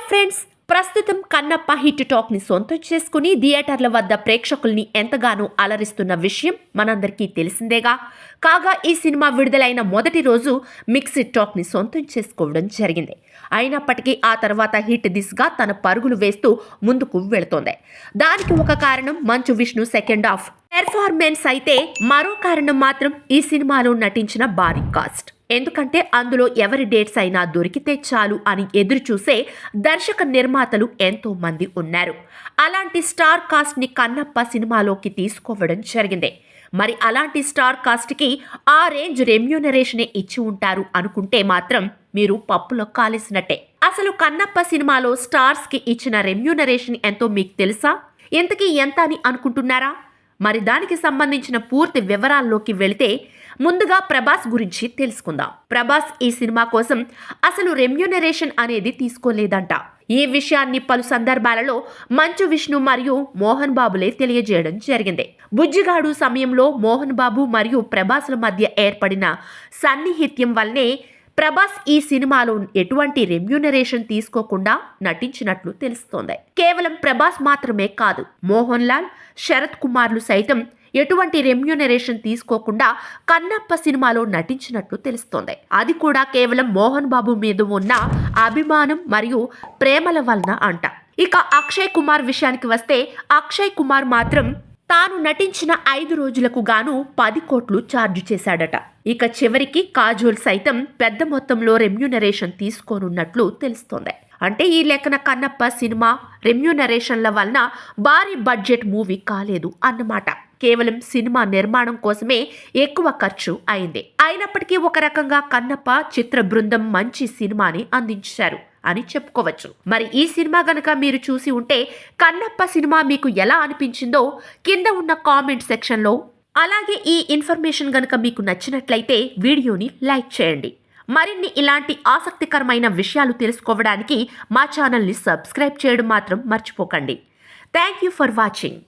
Friends, ప్రస్తుతం Kannappa hit talk ని సొంతం చేసుకుని థియేటర్ల వద్ద ప్రేక్షకుల్ని ఎంతగానో అలరిస్తున్న విషయం మనందరికీ తెలిసిందేగా. కాగా ఈ సినిమా విడుదలైన మొదటి రోజు మిక్స్డ్ టాక్ ని సొంతం చేసుకోవడం జరిగింది. అయినప్పటికీ ఆ తర్వాత హిట్ దిశగా తన పరుగులు వేస్తూ ముందుకు వెళుతోంది. దానికి ఒక కారణం Manchu Vishnu second half performance అయితే, మరో కారణం మాత్రం ఈ సినిమాలో నటించిన భారీ కాస్ట్. ఎందుకంటే అందులో ఎవరి డేట్స్ అయినా దొరికితే చాలు అని ఎదురు చూసే దర్శక నిర్మాతలు ఎంతో మంది ఉన్నారు. అలాంటి స్టార్ కాస్ట్ ని కన్నప్ప సినిమాలోకి తీసుకోవడం జరిగింది. మరి అలాంటి స్టార్ కాస్ట్ కి ఆ రేంజ్ రెమ్యూనరేషనే ఇచ్చి ఉంటారు అనుకుంటే మాత్రం మీరు పప్పులో కాలేసినట్టే. అసలు కన్నప్ప సినిమాలో స్టార్స్ కి ఇచ్చిన రెమ్యూనరేషన్ ఎంతో మీకు తెలుసా? ఇంతకీ ఎంత అని అనుకుంటున్నారా? మరి దానికి సంబంధించిన పూర్తి వివరాల్లోకి వెళితే ముందుగా ప్రభాస్ గురించి తెలుసుకుందాం. ప్రభాస్ ఈ సినిమా కోసం అసలు రెమ్యూనరేషన్ అనేది తీసుకోలేదంట. ఈ విషయాన్ని పలు సందర్భాలలో మంచు విష్ణు మరియు మోహన్ బాబులే తెలియజేయడం జరిగింది. బుజ్జిగాడు సమయంలో మోహన్ బాబు మరియు ప్రభాస్ల మధ్య ఏర్పడిన సన్నిహిత్యం వల్లనే ప్రభాస్ ఈ సినిమాలో ఎటువంటి రెమ్యూనరేషన్ తీసుకోకుండా నటించినట్లు తెలుస్తోంది. కేవలం ప్రభాస్ మాత్రమే కాదు, మోహన్ లాల్, శరత్ కుమార్లు సైతం ఎటువంటి రెమ్యూనరేషన్ తీసుకోకుండా కన్నప్ప సినిమాలో నటించినట్లు తెలుస్తోంది. అది కూడా కేవలం మోహన్ బాబు మీద ఉన్న అభిమానం మరియు ప్రేమల వలన అంట. ఇక అక్షయ్ కుమార్ విషయానికి వస్తే, అక్షయ్ కుమార్ మాత్రం తాను నటించిన 5 రోజులకు గాను 10 కోట్లు ఛార్జ్ చేశాడట. ఇక చివరికి కాజోల్ సైతం పెద్ద మొత్తంలో రెమ్యూనరేషన్ తీసుకోనున్నట్లు తెలుస్తోంది. అంటే ఈ లెక్కన కన్నప్ప సినిమా రెమ్యూనరేషన్ల వలన భారీ బడ్జెట్ మూవీ కాలేదు అన్నమాట. కేవలం సినిమా నిర్మాణం కోసమే ఎక్కువ ఖర్చు అయింది. అయినప్పటికీ ఒక రకంగా కన్నప్ప చిత్ర బృందం మంచి సినిమాని అందించారు అని చెప్పుకోవచ్చు. మరి ఈ సినిమా గనక మీరు చూసి ఉంటే కన్నప్ప సినిమా మీకు ఎలా అనిపించిందో కింద ఉన్న కామెంట్ సెక్షన్లో, అలాగే ఈ ఇన్ఫర్మేషన్ గనక మీకు నచ్చినట్లయితే వీడియోని లైక్ చేయండి. మరిన్ని ఇలాంటి ఆసక్తికరమైన విషయాలు తెలుసుకోవడానికి మా ఛానల్ని సబ్స్క్రైబ్ చేయడం మాత్రం మర్చిపోకండి. Thank you for watching.